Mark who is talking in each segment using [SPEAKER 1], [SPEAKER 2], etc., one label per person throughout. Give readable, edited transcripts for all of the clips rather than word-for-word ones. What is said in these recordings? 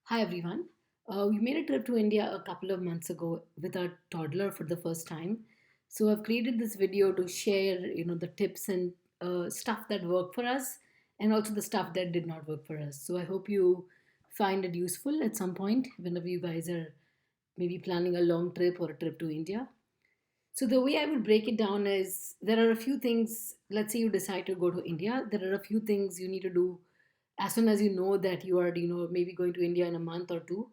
[SPEAKER 1] Hi everyone. We made a trip to India a couple of months ago with our toddler for the first time. So I've created this video to share, the tips and stuff that worked for us, and also the stuff that did not work for us. So I hope you find it useful at some point whenever you guys are maybe planning a long trip or a trip to India. So the way I would break it down is there are a few things. Let's say you decide to go to India. There are a few things you need to do as soon as you know that you are, maybe going to India in a month or two.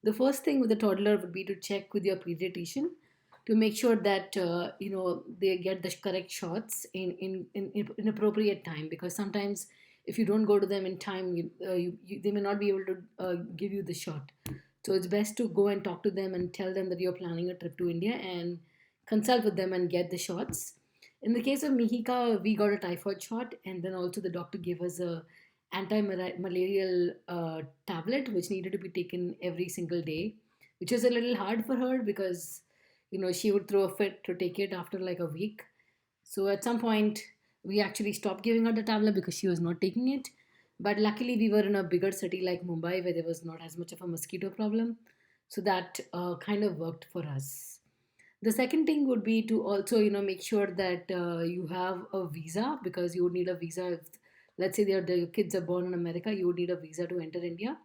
[SPEAKER 1] The first thing with a toddler would be to check with your pediatrician to make sure that they get the correct shots in appropriate time, because sometimes if you don't go to them in time, they may not be able to give you the shot. So it's best to go and talk to them and tell them that you're planning a trip to India and consult with them and get the shots. In the case of Mihika, we got a typhoid shot, and then also the doctor gave us a anti-malarial tablet which needed to be taken every single day, which was a little hard for her because she would throw a fit to take it after like a week. So at some point we actually stopped giving her the tablet because she was not taking it. But luckily we were in a bigger city like Mumbai where there was not as much of a mosquito problem, so that kind of worked for us. The second thing would be to also, make sure that you have a visa, because you would need a visa if, let's say, the kids are born in America, you would need a visa to enter India.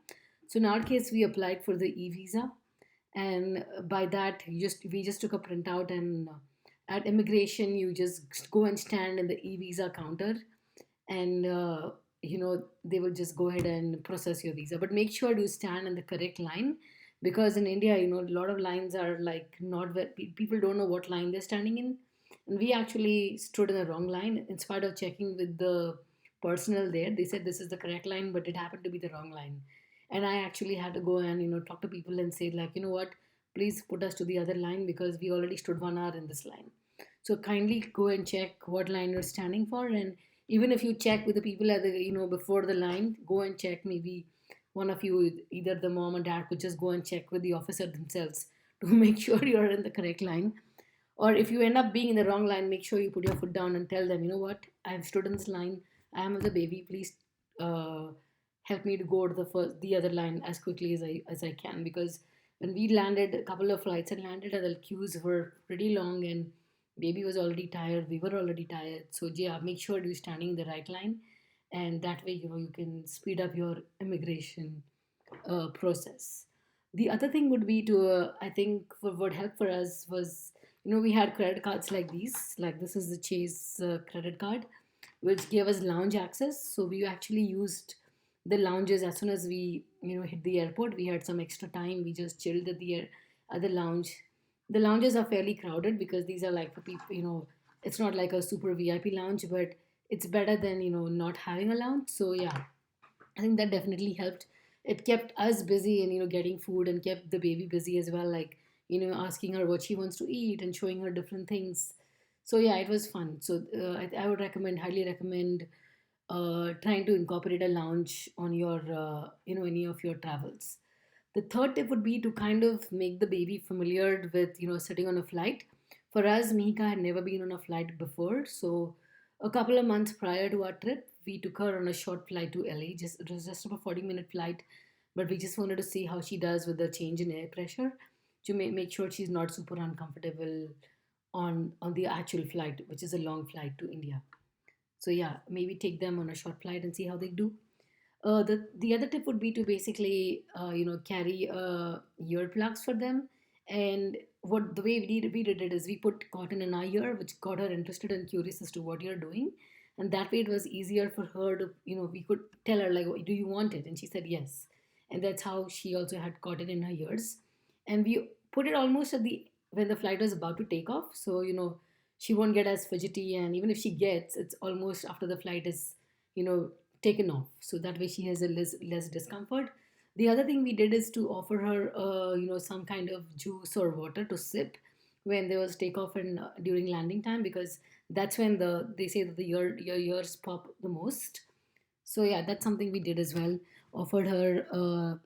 [SPEAKER 1] So in our case, we applied for the e-visa, and by that, we just took a printout, and at immigration, you just go and stand in the e-visa counter, and they will just go ahead and process your visa. But make sure you stand in the correct line, because in India, a lot of lines are like not where people don't know what line they're standing in, and we actually stood in the wrong line. In spite of checking with the personnel there, they said this is the correct line, but it happened to be the wrong line. And I actually had to go and talk to people and say, like, what, please put us to the other line because we already stood 1 hour in this line. So kindly go and check what line you're standing for. And even if you check with the people at the before the line, go and check. Maybe one of you, either the mom or dad, could just go and check with the officer themselves to make sure you're in the correct line. Or if you end up being in the wrong line, make sure you put your foot down and tell them, what, I've stood in this line, I am with the baby, please uh, help me to go to the other line as quickly as I can. Because when we landed, a couple of flights had landed and the queues were pretty long, and baby was already tired, we were already tired. So yeah, make sure you're standing in the right line, and that way you can speed up your immigration process. The other thing would be to, I think, for what helped for us was, we had credit cards like these. Like this is the Chase credit card, which gave us lounge access. So we actually used the lounges as soon as we, hit the airport. We had some extra time. We just chilled at the lounge. The lounges are fairly crowded because these are like for people. It's not like a super VIP lounge, but it's better than not having a lounge. So yeah, I think that definitely helped. It kept us busy and getting food, and kept the baby busy as well. Like asking her what she wants to eat and showing her different things. So yeah, it was fun. So I would highly recommend trying to incorporate a lounge on your any of your travels. The third tip would be to kind of make the baby familiar with sitting on a flight. For us, Mihika had never been on a flight before, so a couple of months prior to our trip, we took her on a short flight to LA. Just it was just about 40-minute flight, but we just wanted to see how she does with the change in air pressure to make sure she's not super uncomfortable on the actual flight, which is a long flight to India. So yeah, maybe take them on a short flight and see how they do. The other tip would be to basically carry earplugs for them. And what the way we did it is we put cotton in our ear, which got her interested and curious as to what you're doing. And that way it was easier for her to, we could tell her like, do you want it? And she said yes. And that's how she also had cotton in her ears. And we put it almost at the when the flight was about to take off, so she won't get as fidgety, and even if she gets, it's almost after the flight is you know taken off, so that way she has a less discomfort. The other thing we did is to offer her some kind of juice or water to sip when there was takeoff and during landing time, because that's when they say that your ears pop the most. So yeah, that's something we did as well. Offered her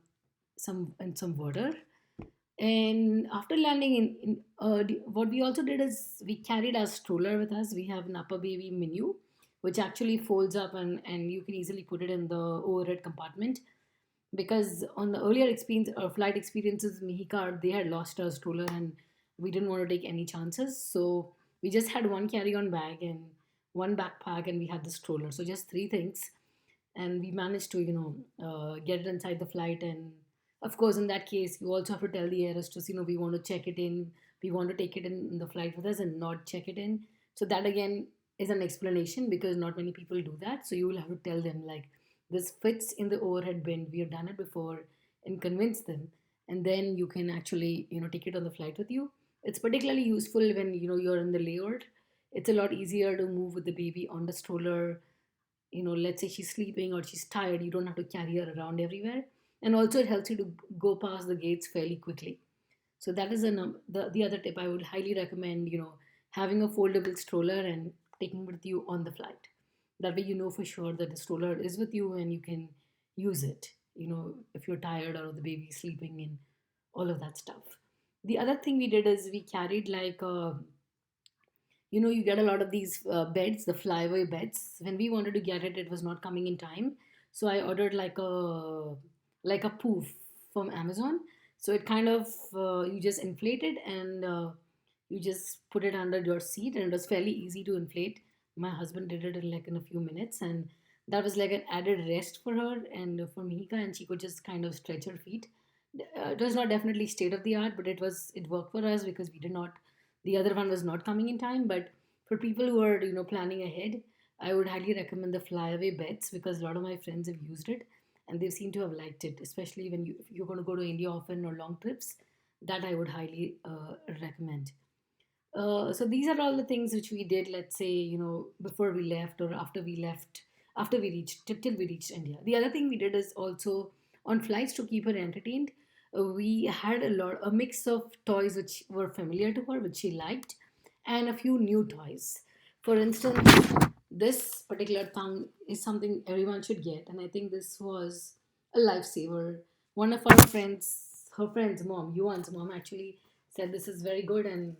[SPEAKER 1] some water. And after landing what we also did is we carried our stroller with us. We have an upper baby menu, which actually folds up, and you can easily put it in the overhead compartment. because on the earlier experience or flight experiences, Mihika, they had lost our stroller and we didn't want to take any chances. So we just had one carry-on bag and one backpack, and we had the stroller. So just three things, and we managed to get it inside the flight. And of course, in that case, you also have to tell the air hostess, we want to check it in, we want to take it in the flight with us and not check it in. So that again is an explanation, because not many people do that. So you will have to tell them like, this fits in the overhead bin, we have done it before, and convince them, and then you can actually take it on the flight with you. It's particularly useful when you're in the layover. It's a lot easier to move with the baby on the stroller. Let's say she's sleeping or she's tired, you don't have to carry her around everywhere. And also it helps you to go past the gates fairly quickly. So that is the other tip I would highly recommend, having a foldable stroller and taking with you on the flight. That way you know for sure that the stroller is with you and you can use it, if you're tired or the baby's sleeping and all of that stuff. The other thing we did is we carried like you get a lot of these beds, the flyaway beds. When we wanted to get it, it was not coming in time. So I ordered like a poof from Amazon. So it kind of you just inflate it, and you just put it under your seat, and it was fairly easy to inflate. My husband did it in like in a few minutes, and that was like an added rest for her and for Mihika, and she could just kind of stretch her feet. It was not definitely state of the art, but it worked for us because we did not, the other one was not coming in time. But for people who are planning ahead, I would highly recommend the flyaway beds, because a lot of my friends have used it and they seem to have liked it, especially when if you're going to go to India often or long trips. That I would highly recommend. So these are all the things which we did, let's say, before we left or after we left, after we reached, till we reached India. The other thing we did is also on flights to keep her entertained. We had a mix of toys which were familiar to her, which she liked, and a few new toys. For instance, this particular tongue is something everyone should get, and I think this was a lifesaver. One of our friends, her friend's mom, Yuan's mom, actually said this is very good, and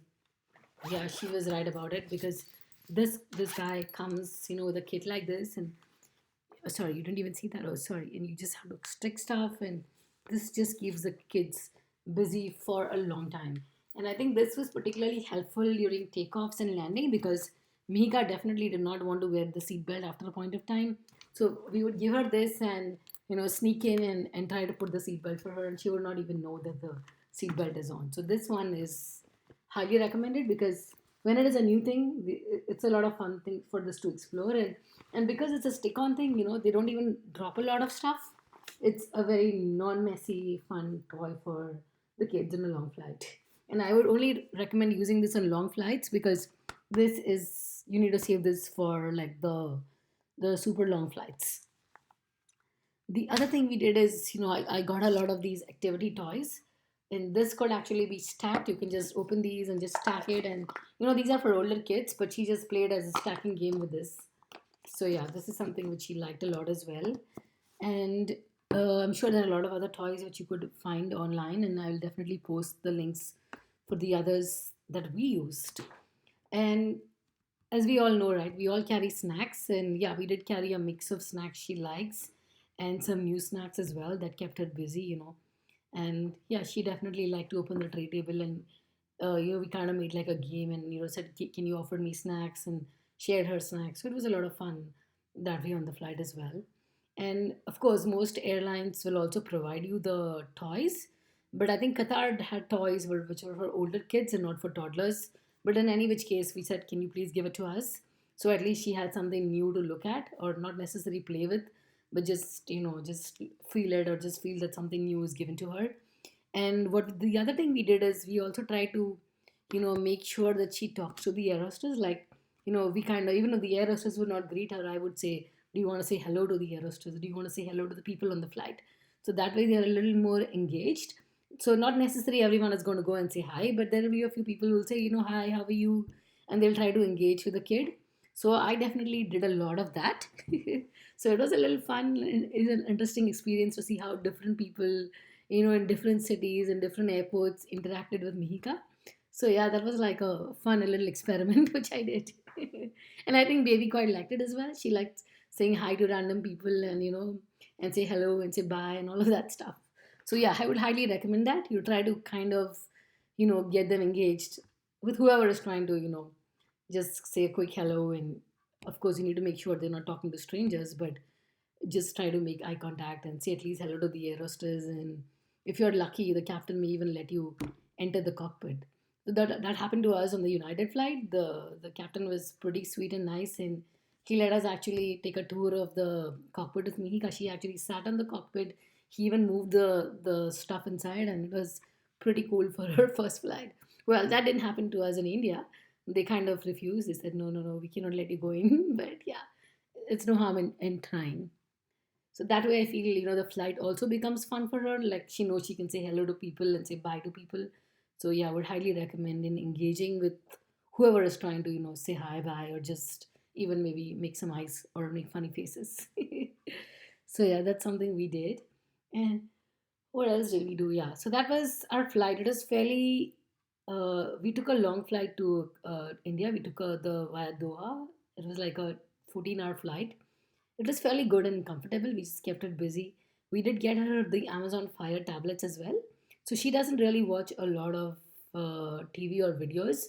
[SPEAKER 1] yeah, she was right about it, because this guy comes, with a kit like this, and sorry, you didn't even see that. Oh, sorry, and you just have to stick stuff, and this just keeps the kids busy for a long time. And I think this was particularly helpful during takeoffs and landing, because Mika definitely did not want to wear the seatbelt after a point of time. So we would give her this and sneak in and try to put the seatbelt for her, and she would not even know that the seatbelt is on. So this one is highly recommended, because when it is a new thing, it's a lot of fun thing for this to explore. And because it's a stick-on thing, they don't even drop a lot of stuff. It's a very non-messy, fun toy for the kids in a long flight. And I would only recommend using this on long flights, because this is, you need to save this for like the super long flights. The other thing we did is, I got a lot of these activity toys, and this could actually be stacked. You can just open these and just stack it, and these are for older kids, but she just played as a stacking game with this. So yeah, this is something which she liked a lot as well. And I'm sure there are a lot of other toys which you could find online, and I will definitely post the links for the others that we used. And as we all know, right, we all carry snacks, and yeah, we did carry a mix of snacks she likes and some new snacks as well that kept her busy. And yeah, she definitely liked to open the tray table, and we kind of made like a game, and said, Can you offer me snacks?" and shared her snacks. So it was a lot of fun that way on the flight as well. And of course, most airlines will also provide you the toys, but I think Qatar had toys which were for older kids and not for toddlers. But in any which case, we said, "Can you please give it to us?" So at least she had something new to look at, or not necessarily play with, but just just feel it, or just feel that something new is given to her. And what the other thing we did is we also try to, make sure that she talks to the air hostess. Like, we kind of, even though the air hostess would not greet her, I would say, "Do you want to say hello to the air hostess? Do you want to say hello to the people on the flight?" So that way they're a little more engaged. So not necessarily everyone is going to go and say hi, but there will be a few people who will say, "Hi, how are you?" And they'll try to engage with the kid. So I definitely did a lot of that. So it was a little fun. It's an interesting experience to see how different people, in different cities and different airports interacted with Mihika. So yeah, that was like a fun little experiment which I did. And I think baby quite liked it as well. She liked saying hi to random people and and say hello and say bye and all of that stuff. So yeah, I would highly recommend that you try to kind of, get them engaged with whoever is trying to, just say a quick hello. And of course, you need to make sure they're not talking to strangers, but just try to make eye contact and say at least hello to the air hostess. And if you're lucky, the captain may even let you enter the cockpit. So that happened to us on the United flight. The captain was pretty sweet and nice, and he let us actually take a tour of the cockpit with me. She actually sat on the cockpit. He even moved the stuff inside, and it was pretty cool for her first flight. Well, that didn't happen to us in India. They kind of refused. They said, no, no, no, we cannot let you go in. But yeah, it's no harm in trying. So that way, I feel, the flight also becomes fun for her. Like she knows she can say hello to people and say bye to people. So yeah, I would highly recommend in engaging with whoever is trying to, say hi, bye, or just even maybe make some eyes or make funny faces. So yeah, that's something we did. And what else did we do? Yeah, so that was our flight. It was fairly. We took a long flight to India. We took the via Doha. It was like a 14-hour flight. It was fairly good and comfortable. We just kept it busy. We did get her the Amazon Fire tablets as well. So she doesn't really watch a lot of TV or videos.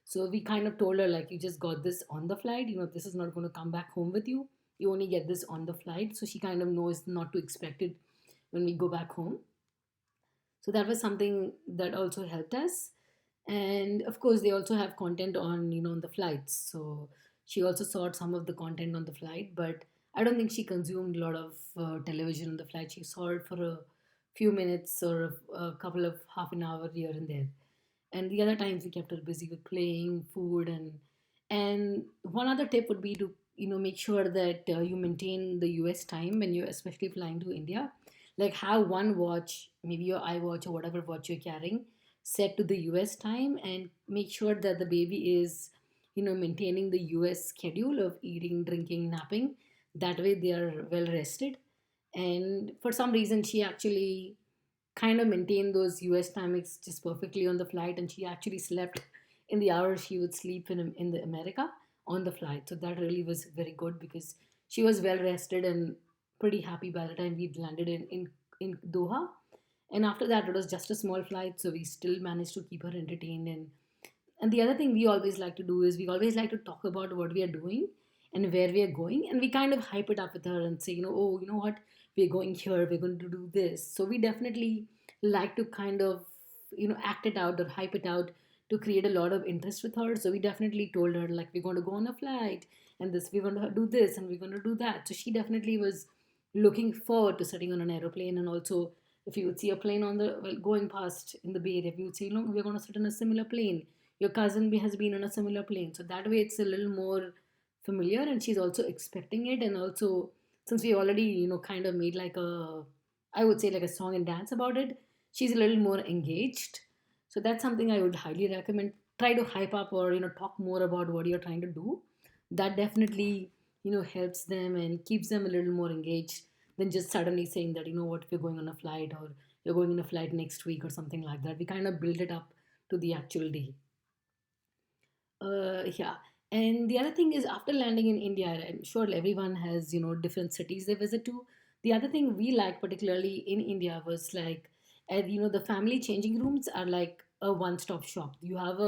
[SPEAKER 1] So we kind of told her, like, you just got this on the flight. This is not going to come back home with you. You only get this on the flight. So she kind of knows not to expect it when we go back home. So that was something that also helped us. And of course, they also have content on, on the flights. So she also saw some of the content on the flight, but I don't think she consumed a lot of television on the flight. She saw it for a few minutes or a couple of half an hour here and there. And the other times we kept her busy with playing, food, and one other tip would be to, make sure that you maintain the US time when you're especially flying to India. Like have one watch, maybe your iWatch or whatever watch you're carrying, set to the US time, and make sure that the baby is, maintaining the US schedule of eating, drinking, napping. That way they are well rested. And for some reason, she actually kind of maintained those US timings just perfectly on the flight, and she actually slept in the hours she would sleep in the America on the flight. So that really was very good because she was well rested and pretty happy by the time we landed in Doha. And after that, it was just a small flight, so we still managed to keep her entertained. And the other thing we always like to do is we always like to talk about what we are doing and where we are going, and we kind of hype it up with her and say, oh, you know what, we're going here, we're going to do this. So we definitely like to kind of, act it out or hype it out to create a lot of interest with her. So we definitely told her, like, we're going to go on a flight, and this, we're going to do this, and we're going to do that. So she definitely was looking forward to sitting on an aeroplane. And also, if you would see a plane on the, well, going past in the Bay Area, you would say, we're going to sit in a similar plane. Your cousin has been on a similar plane. So that way it's a little more familiar, and she's also expecting it. And also, since we already, kind of made like a, I would say, like a song and dance about it, she's a little more engaged. So that's something I would highly recommend. Try to hype up or, talk more about what you're trying to do. That definitely, helps them and keeps them a little more engaged than just suddenly saying that, what, we're going on a flight, or you're going on a flight next week or something like that. We kind of build it up to the actual day. Yeah. And the other thing is, after landing in India, I'm sure everyone has, different cities they visit to. The other thing we like particularly in India was like, the family changing rooms are like a one-stop shop. You have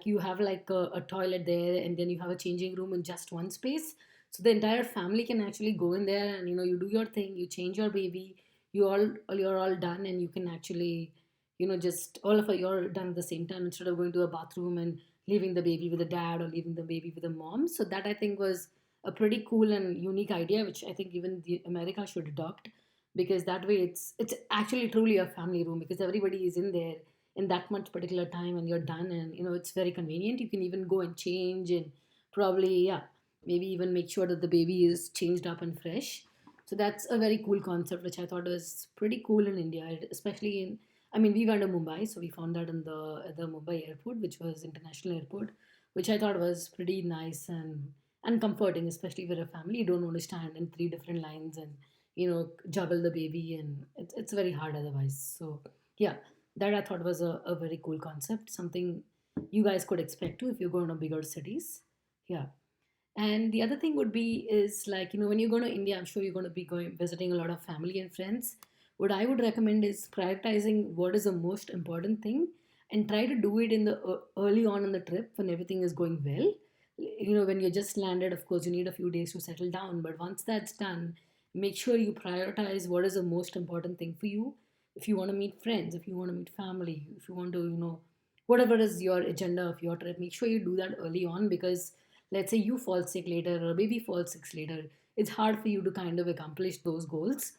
[SPEAKER 1] you have like a toilet there, and then you have a changing room in just one space. So the entire family can actually go in there, and you do your thing, you change your baby, you're all done, and you can actually, just all of you are done at the same time instead of going to a bathroom and leaving the baby with a dad or leaving the baby with a mom. So that I think was a pretty cool and unique idea, which I think even the America should adopt, because that way it's actually truly a family room, because everybody is in there in that much particular time and you're done. And it's very convenient. You can even go and change, and probably, yeah, maybe even make sure that the baby is changed up and fresh. So that's a very cool concept, which I thought was pretty cool in India, especially in, I mean, we went to Mumbai, so we found that in the Mumbai airport, which was international airport, which I thought was pretty nice and comforting, especially for a family. You don't want to stand in three different lines and juggle the baby, and it's very hard otherwise. So yeah, that I thought was a very cool concept, something you guys could expect to if you go into bigger cities. Yeah. And the other thing would be is like, when you go to India, I'm sure you're going to be going visiting a lot of family and friends. What I would recommend is prioritizing what is the most important thing and try to do it in the early on in the trip when everything is going well. When you just landed, of course, you need a few days to settle down. But once that's done, make sure you prioritize what is the most important thing for you. If you want to meet friends, if you want to meet family, if you want to, whatever is your agenda of your trip, make sure you do that early on, because let's say you fall sick later or baby falls sick later, it's hard for you to kind of accomplish those goals.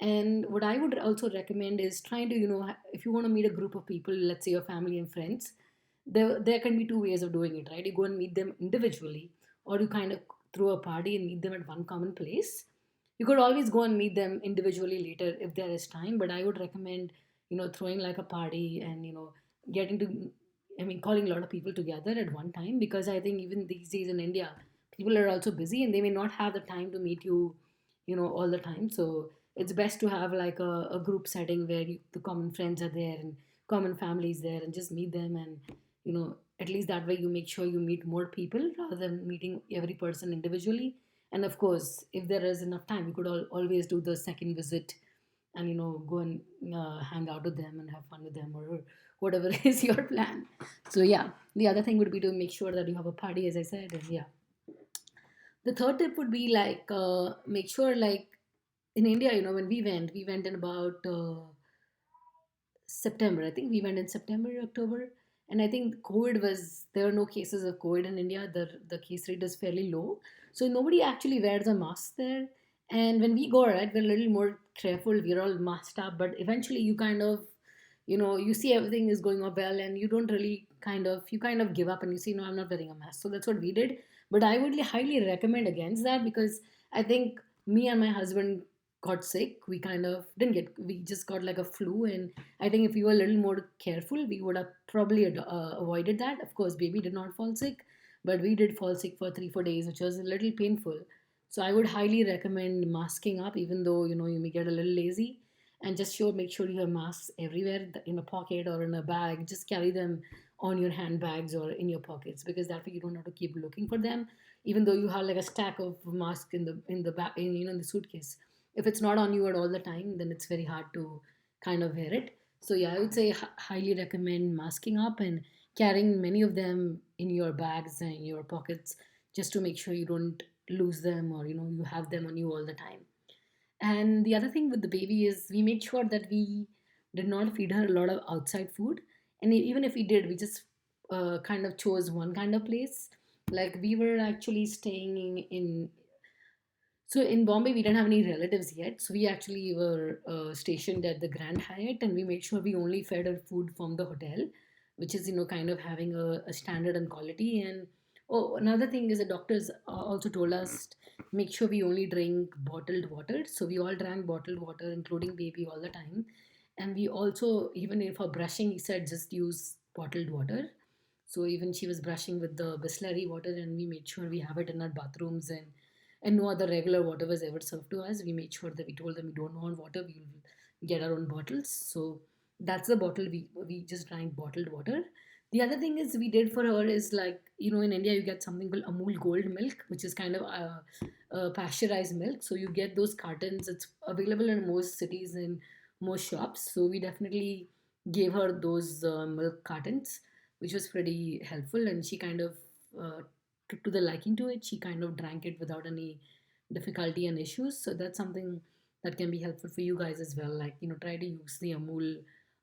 [SPEAKER 1] And what I would also recommend is trying to, if you want to meet a group of people, let's say your family and friends, there can be two ways of doing it, right? You go and meet them individually, or you kind of throw a party and meet them at one common place. You could always go and meet them individually later if there is time, but I would recommend, throwing like a party and, getting to, I mean, calling a lot of people together at one time, because I think even these days in India, people are also busy and they may not have the time to meet you, all the time. So it's best to have like a group setting where the common friends are there and common families there, and just meet them. And at least that way you make sure you meet more people rather than meeting every person individually. And of course, if there is enough time, you could always do the second visit and go and hang out with them and have fun with them, or whatever is your plan. So yeah, the other thing would be to make sure that you have a party, as I said. And yeah, the third tip would be like, make sure, like, in India, when we went in about September. I think we went in September, October, and I think COVID was there were no cases of COVID in India. The case rate is fairly low, so nobody actually wears a mask there. And when we go, right, we're a little more careful. We're all masked up, but eventually you kind of, you see everything is going up well, and you don't really you kind of give up and you say, no, I'm not wearing a mask. So that's what we did. But I would highly recommend against that, because I think me and my husband got sick. We kind of didn't get, we just got like a flu. And I think if we were a little more careful, we would have probably avoided that. Of course, baby did not fall sick, but we did fall sick for 3 4 days, which was a little painful. So I would highly recommend masking up, even though you may get a little lazy. And just make sure you have masks everywhere, in a pocket or in a bag. Just carry them on your handbags or in your pockets, because that way you don't have to keep looking for them, even though you have like a stack of masks in the back, in the suitcase. If it's not on you at all the time, then it's very hard to kind of wear it. So yeah, I would say highly recommend masking up and carrying many of them in your bags and your pockets, just to make sure you don't lose them, or you have them on you all the time. And the other thing with the baby is we made sure that we did not feed her a lot of outside food. And even if we did, we just kind of chose one kind of place. Like, we were actually staying in, so in Bombay, we didn't have any relatives yet. So we actually were stationed at the Grand Hyatt, and we made sure we only fed our food from the hotel, which is, kind of having a standard and quality. And oh, another thing is the doctors also told us, make sure we only drink bottled water. So we all drank bottled water, including baby, all the time. And we also, even if for brushing, he said just use bottled water. So even she was brushing with the Bisleri water, and we made sure we have it in our bathrooms. And no other regular water was ever served to us. We made sure that we told them we don't want water, we will get our own bottles. So that's the bottle, we just drank bottled water. The other thing is we did for her is, like, in India you get something called Amul Gold milk, which is kind of pasteurized milk. So you get those cartons. It's available in most cities and most shops. So we definitely gave her those milk cartons, which was pretty helpful. And she kind of took to the liking to it. She kind of drank it without any difficulty and issues. So that's something that can be helpful for you guys as well. Like, try to use the Amul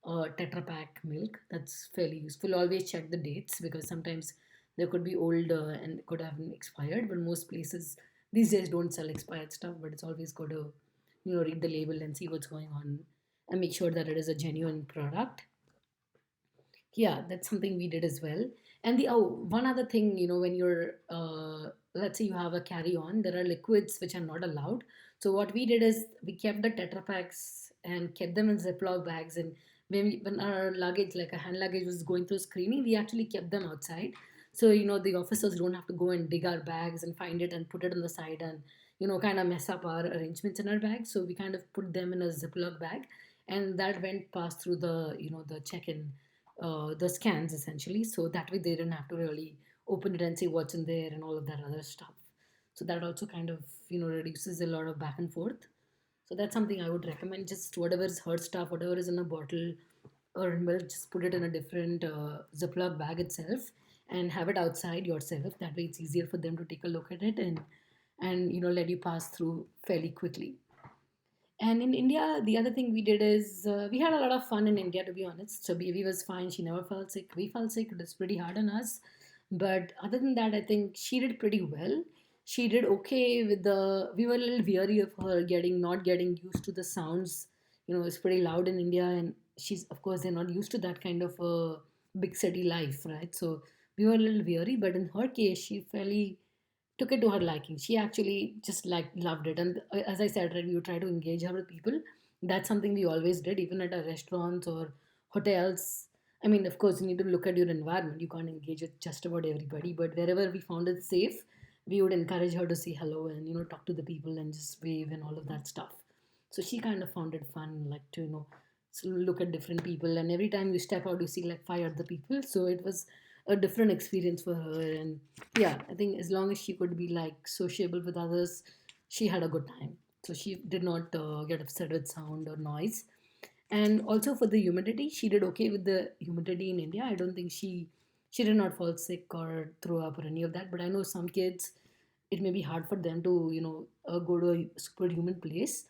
[SPEAKER 1] Tetra Pak milk. That's fairly useful. Always check the dates, because sometimes they could be old and could have expired. But most places these days don't sell expired stuff. But it's always good to, read the label and see what's going on, and make sure that it is a genuine product. Yeah, that's something we did as well. And the one other thing, when you're let's say you have a carry on, there are liquids which are not allowed. So what we did is we kept the Tetra Packs and kept them in Ziploc bags. And when our luggage, like a hand luggage, was going through screening, we actually kept them outside. So the officers don't have to go and dig our bags and find it and put it on the side, and kind of mess up our arrangements in our bags. So we kind of put them in a Ziploc bag, and that went past through the check-in, the scans essentially. So that way they didn't have to really open it and see what's in there and all of that other stuff. So that also kind of reduces a lot of back and forth. So that's something I would recommend. Just whatever is her stuff, whatever is in a bottle or in milk, just put it in a different Ziploc bag itself and have it outside yourself. That way, it's easier for them to take a look at it and let you pass through fairly quickly. And in India, the other thing we did is we had a lot of fun in India, to be honest. So baby was fine. She never felt sick. We felt sick. It was pretty hard on us. But other than that, I think she did pretty well. She did okay with the. We were a little weary of her not getting used to the sounds. It's pretty loud in India, and she's, of course, they're not used to that kind of big city life, right? So we were a little weary. But in her case, she fairly took it to her liking. She actually just loved it. And as I said, right, we would try to engage her with people. That's something we always did, even at our restaurants or hotels. I mean, of course, you need to look at your environment. You can't engage with just about everybody, but wherever we found it safe, we would encourage her to say hello and talk to the people and just wave and all of that stuff. So she kind of found it fun, like to look at different people. And every time you step out, you see like five other people. So it was a different experience for her. And yeah, I think as long as she could be like sociable with others, she had a good time. So she did not get upset with sound or noise. And also for the humidity, she did okay with the humidity in India. I don't think she did not fall sick or throw up or any of that. But I know some kids, it may be hard for them to go to a super humid place.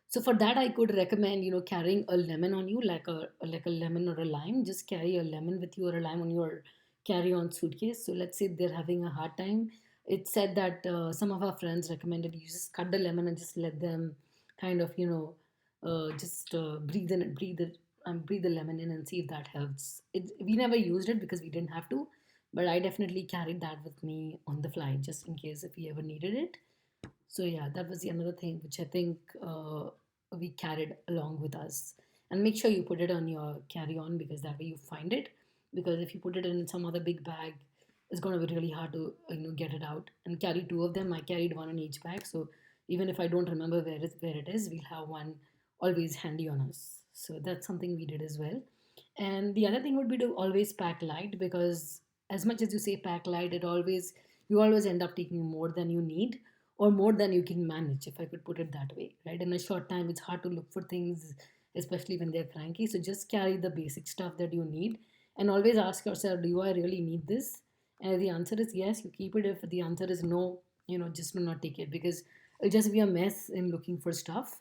[SPEAKER 1] So for that, I could recommend carrying a lemon on you, like a lemon or a lime. Just carry a lemon with you or a lime on your carry-on suitcase. So let's say they're having a hard time. It said that some of our friends recommended you just cut the lemon and just let them kind of just breathe in it, breathe the lemon in and see if that helps. We never used it because we didn't have to, but I definitely carried that with me on the flight just in case if we ever needed it. So yeah, that was the another thing which I think we carried along with us. And make sure you put it on your carry-on because that way you find it. Because if you put it in some other big bag, it's going to be really hard to get it out. And carry two of them. I carried one in each bag, so even if I don't remember where it is, we'll have one always handy on us. So that's something we did as well. And the other thing would be to always pack light because as much as you say pack light, you always end up taking more than you need or more than you can manage, if I could put it that way, right? In a short time, it's hard to look for things, especially when they're cranky. So just carry the basic stuff that you need and always ask yourself, do I really need this? And if the answer is yes, you keep it. If the answer is no, just do not take it because it'll just be a mess in looking for stuff.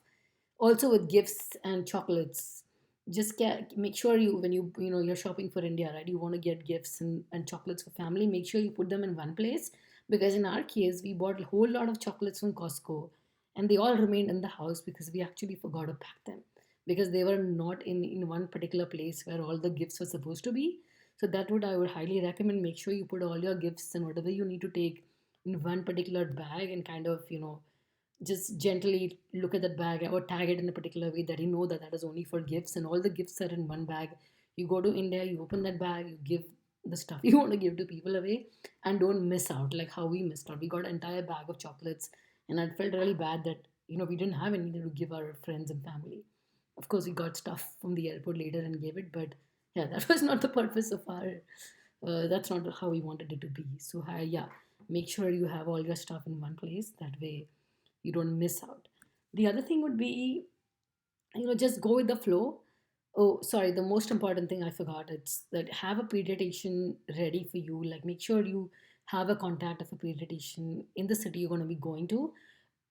[SPEAKER 1] Also with gifts and chocolates, just make sure when you're shopping for India, right? You want to get gifts and chocolates for family. Make sure you put them in one place because in our case, we bought a whole lot of chocolates from Costco and they all remained in the house because we actually forgot to pack them because they were not in one particular place where all the gifts were supposed to be. So that would I would highly recommend. Make sure you put all your gifts and whatever you need to take in one particular bag and kind of just gently look at that bag or tag it in a particular way that you know that that is only for gifts and all the gifts are in one bag. You go to India, you open that bag, you give the stuff you want to give to people away and don't miss out like how we missed out. We got an entire bag of chocolates and I felt really bad that we didn't have anything to give our friends and family. Of course we got stuff from the airport later and gave it, but yeah, that was not the purpose of our that's not how we wanted it to be. So yeah, make sure you have all your stuff in one place, that way you don't miss out. The other thing would be just go with the flow. Oh, sorry, the most important thing I forgot, it's that have a pediatrician ready for you. Like make sure you have a contact of a pediatrician in the city you're going to be going to,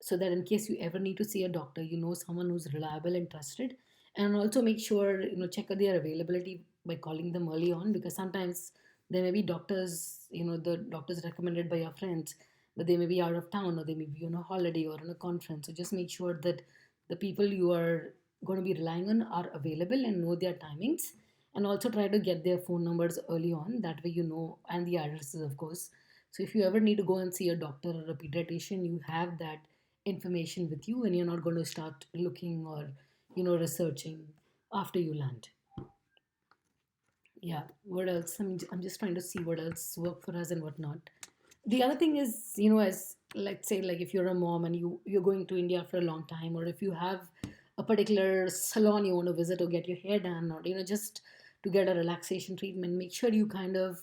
[SPEAKER 1] so that in case you ever need to see a doctor, you know someone who's reliable and trusted. And also make sure check their availability by calling them early on because sometimes there may be doctors, the doctors recommended by your friends, but they may be out of town or they may be on a holiday or on a conference. So just make sure that the people you are going to be relying on are available and know their timings, and also try to get their phone numbers early on, that way and the addresses, of course. So if you ever need to go and see a doctor or a pediatrician, you have that information with you and you're not going to start looking or researching after you land. Yeah, what else? I'm just trying to see what else worked for us and what not. The other thing is, as let's say, like if you're a mom and you're going to India for a long time, or if you have a particular salon you want to visit or get your hair done, or just to get a relaxation treatment, make sure you kind of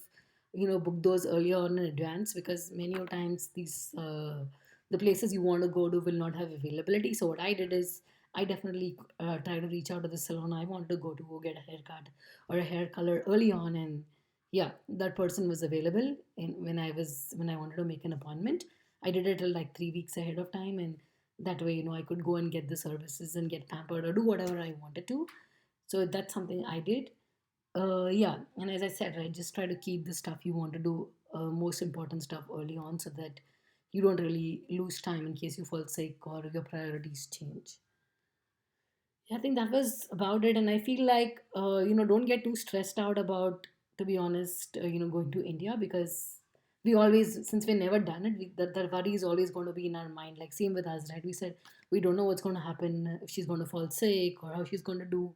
[SPEAKER 1] book those earlier on in advance, because many of times these the places you want to go to will not have availability. So what I did is I definitely try to reach out to the salon I want to go get a haircut or a hair color early on, and yeah, that person was available. And when I wanted to make an appointment, I did it till like 3 weeks ahead of time, and that way, I could go and get the services and get pampered or do whatever I wanted to. So that's something I did. Yeah, and as I said, right, just try to keep the stuff you want to do, most important stuff early on, so that you don't really lose time in case you fall sick or your priorities change. Yeah, I think that was about it, and I feel like don't get too stressed out about, to be honest, going to India, because we always, since we never done it, that worry is always going to be in our mind. Like same with us, right? We said we don't know what's going to happen, if she's going to fall sick or how she's going to do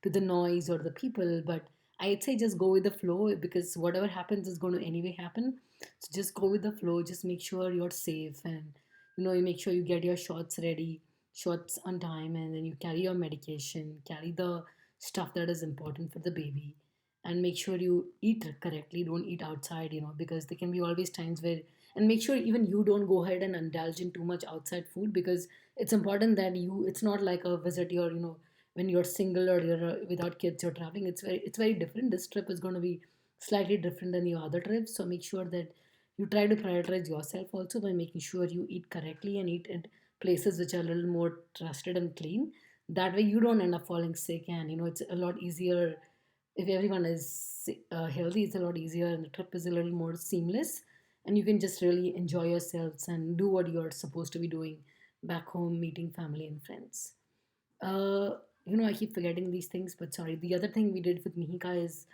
[SPEAKER 1] to the noise or the people. But I'd say just go with the flow, because whatever happens is going to anyway happen. So just go with the flow. Just make sure you're safe, and you make sure you get your shots ready, shots on time, and then you carry your medication, carry the stuff that is important for the baby, and make sure you eat correctly. Don't eat outside, because there can be always times where, and make sure even you don't go ahead and indulge in too much outside food, because it's important that it's not like a visit you're, when you're single or you're without kids, you're traveling. It's very different. This trip is going to be slightly different than your other trips, so make sure that you try to prioritize yourself also by making sure you eat correctly and eat at places which are a little more trusted and clean. That way you don't end up falling sick, and it's a lot easier if everyone is healthy. It's a lot easier, and the trip is a little more seamless, and you can just really enjoy yourselves and do what you're supposed to be doing back home, meeting family and friends. uh, I keep forgetting these things, but sorry. The other thing we did with Mihika is,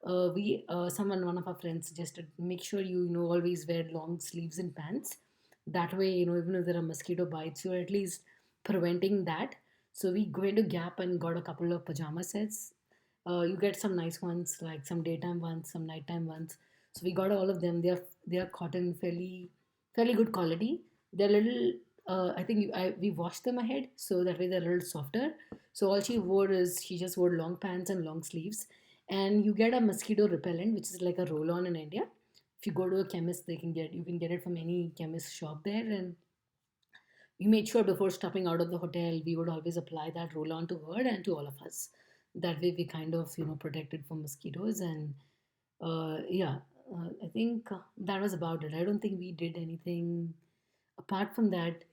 [SPEAKER 1] one of our friends suggested, make sure you always wear long sleeves and pants. That way, even if there are mosquito bites, you're at least preventing that. So we went to Gap and got a couple of pajama sets. You get some nice ones, like some daytime ones, some nighttime ones. So we got all of them. They are cotton, fairly good quality. They're little. I think we washed them ahead, so that way they're a little softer. So all she wore is, she just wore long pants and long sleeves, and you get a mosquito repellent, which is like a roll-on in India. If you go to a chemist, you can get it from any chemist shop there, and we made sure before stepping out of the hotel, we would always apply that roll on to her and to all of us. That way, we kind of protected from mosquitoes, and yeah, I think that was about it. I don't think we did anything apart from that.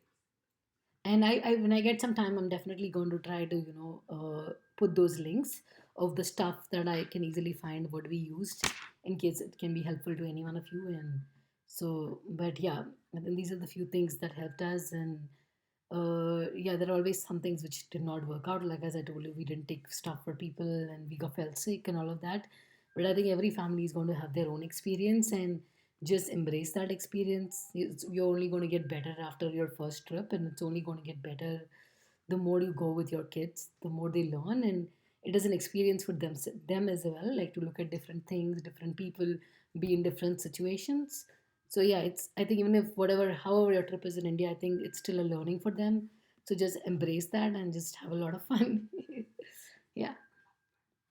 [SPEAKER 1] And when I get some time, I'm definitely going to try to put those links of the stuff that I can easily find what we used, in case it can be helpful to any one of you. And so, but yeah, I think these are the few things that helped us. And yeah, there are always some things which did not work out. Like as I told you, we didn't take stuff for people, and we got felt sick and all of that. But I think every family is going to have their own experience, and just embrace that experience. You're only going to get better after your first trip, and it's only going to get better the more you go with your kids, the more they learn, and it is an experience for them as well, like to look at different things, different people, be in different situations. So yeah, it's I think even if however your trip is in India, I think it's still a learning for them. So just embrace that and just have a lot of fun. Yeah.